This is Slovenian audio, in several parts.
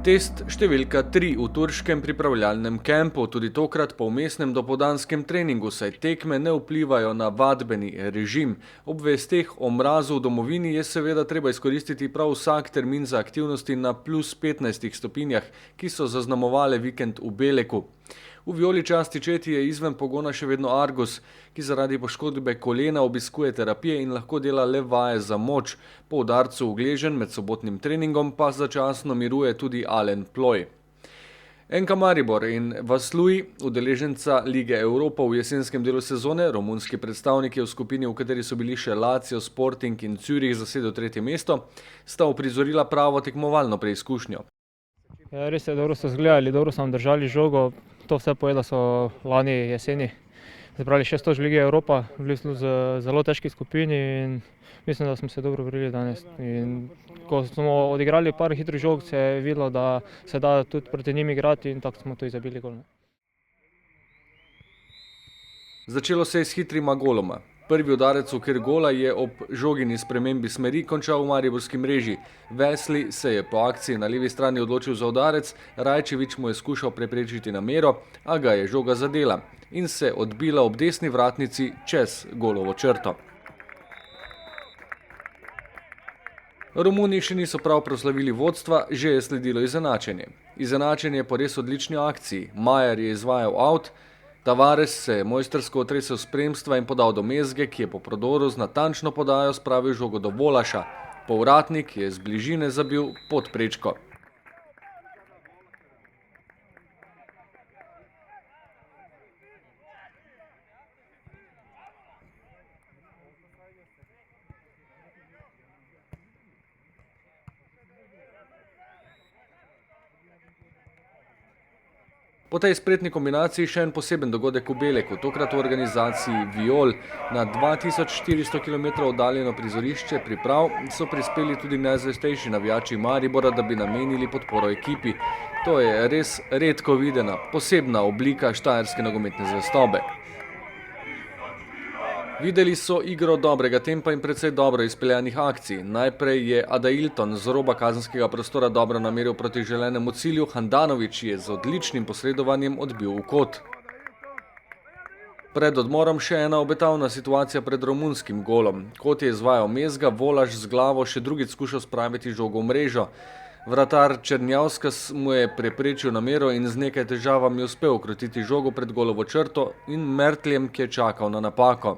Test številka 3 v turškem pripravljalnem kempu, tudi tokrat po vmesnem dopoldanskem treningu, saj tekme ne vplivajo na vadbeni režim. Ob vesteh o mrazu v domovini je seveda treba izkoristiti prav vsak termin za aktivnosti na plus 15 stopinjah, ki so zaznamovale vikend v Beleku. V vijoličasti četi je izven pogona še vedno Argus, ki zaradi poškodbe kolena obiskuje terapije in lahko dela le vaje za moč. Po udarcu Ugležen med sobotnim treningom pa začasno miruje tudi Alen Ploj. NK Maribor in Vaslui, udeleženca Lige Evropa v jesenskem delu sezone, romunski predstavniki v skupini, v kateri so bili še Lazio, Sporting in Zürich zasedel 3. mesto, sta uprizorila pravo tekmovalno preizkušnjo. Ja, res je, dobro so zgledali, dobro so nam držali žogo. To vse poje, da so lani jeseni zbrali 6 točk Lige Evropa, bili smo v zelo težki skupini in mislim, da smo se dobro borili danes. In ko smo odigrali par hitrih žog, se je videlo, da se da tudi proti njim igrati in tako smo tudi zabili gol. Začelo se je s hitrima goloma. Prvi udarec v okvir gola je ob žogini spremembi smeri končal v mariborski mreži. Vesli se je po akciji na levi strani odločil za udarec, Rajčević mu je skušal preprečiti namero, a ga je žoga zadela in se odbila ob desni vratnici čez golovo črto. Romuni še niso prav proslavili vodstva, že je sledilo izenačenje. Izenačenje po res odlični akciji. Majer je izvajal out, Tavares se je mojstrsko otresel spremstva in podal do Mezge, ki je po prodoru z natančno podajo spravil žogo do Volaša. Povratnik je z bližine zabil pod prečko. Po tej spretni kombinaciji še en poseben dogodek v Beleku, tokrat v organizaciji Viol. Na 2400 km oddaljeno prizorišče priprav so prispeli tudi najzvestejši navijači Maribora, da bi namenili podporo ekipi. To je res redko videna, posebna oblika štajerske nogometne zvestobe. Videli so igro dobrega tempa in precej dobro izpeljanih akcij. Najprej je Adailton z roba kazenskega prostora dobro nameril proti želenemu cilju, Handanović je z odličnim posredovanjem odbil v kot. Pred odmorom še ena obetavna situacija pred romunskim golom. Kot je izvajal Mezga, Volaš z glavo še drugič skušal spraviti žogo v mrežo. Vratar Černjavskas mu je preprečil namero in z nekaj težavami uspel ukrotiti žogo pred golovo črto in Mertljem, ki je čakal na napako.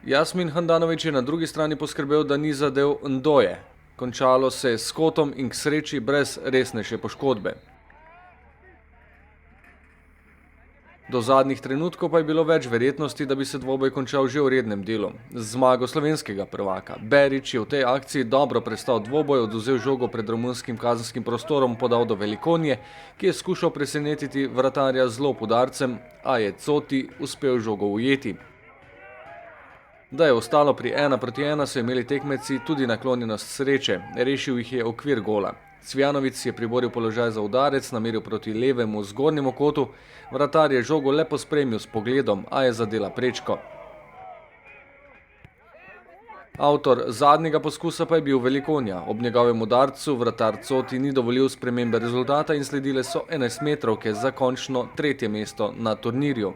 Jasmin Handanović je na drugi strani poskrbel, da ni zadel Ndoje. Končalo se je s skotom in k sreči brez resnejše poškodbe. Do zadnjih trenutkov pa je bilo več verjetnosti, da bi se dvoboj končal že v rednem delu. Z zmago slovenskega prvaka. Berić je v tej akciji dobro prestal dvoboj, odvzel žogo pred romunskim kazenskim prostorom, podal do Velikonje, ki je skušal presenetiti vratarja z lob udarcem, a je Coti uspel žogo ujeti. Da je ostalo pri 1:1, so imeli tekmeci tudi naklonjenost sreče. Rešil jih je okvir gola. Cvjanović je priboril položaj za udarec, nameril proti levemu zgornjemu kotu. Vratar je žogo le pospremil s pogledom, a je zadela prečko. Avtor zadnjega poskusa pa je bil Velikonja. Ob njegovem udarcu vratar Coti ni dovolil spremembe rezultata in sledile so 11-metrovke za končno 3. mesto na turnirju.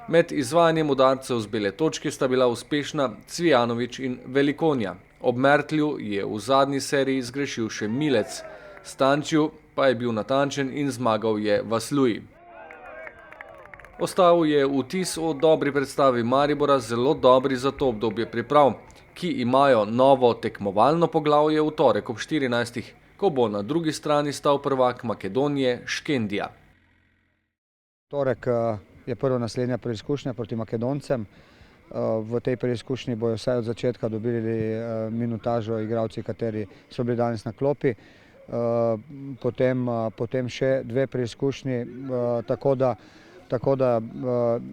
Med izvajanjem udarcev z bele točke sta bila uspešna Cvjanović in Velikonja. Ob Mertlju je v zadnji seriji zgrešil še Milec. Stančju pa je bil natančen in zmagal je Vaslui. Ostal je vtis o dobri predstavi Maribora, zelo dobri za to obdobje priprav, ki imajo novo tekmovalno poglavje v torek ob 14, ko bo na drugi strani stal prvak Makedonije Škendija. Torek je prva naslednja preizkušnja proti Makedoncem. V tej preizkušnji bojo vsaj od začetka dobili minutažo igralci, kateri so bili danes na klopi. Potem še 2 preizkušnji, tako da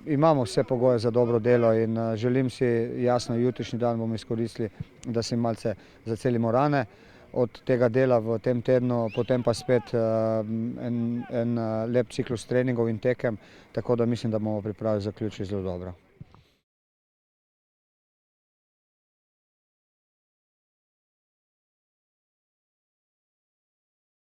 imamo vse pogoje za dobro delo in želim si, jasno, jutrišnji dan bomo izkoristili, da si malce zacelimo rane od tega dela v tem tednu, potem pa spet en lep ciklus treningov in tekem, tako da mislim, da bomo priprave zaključili zelo dobro.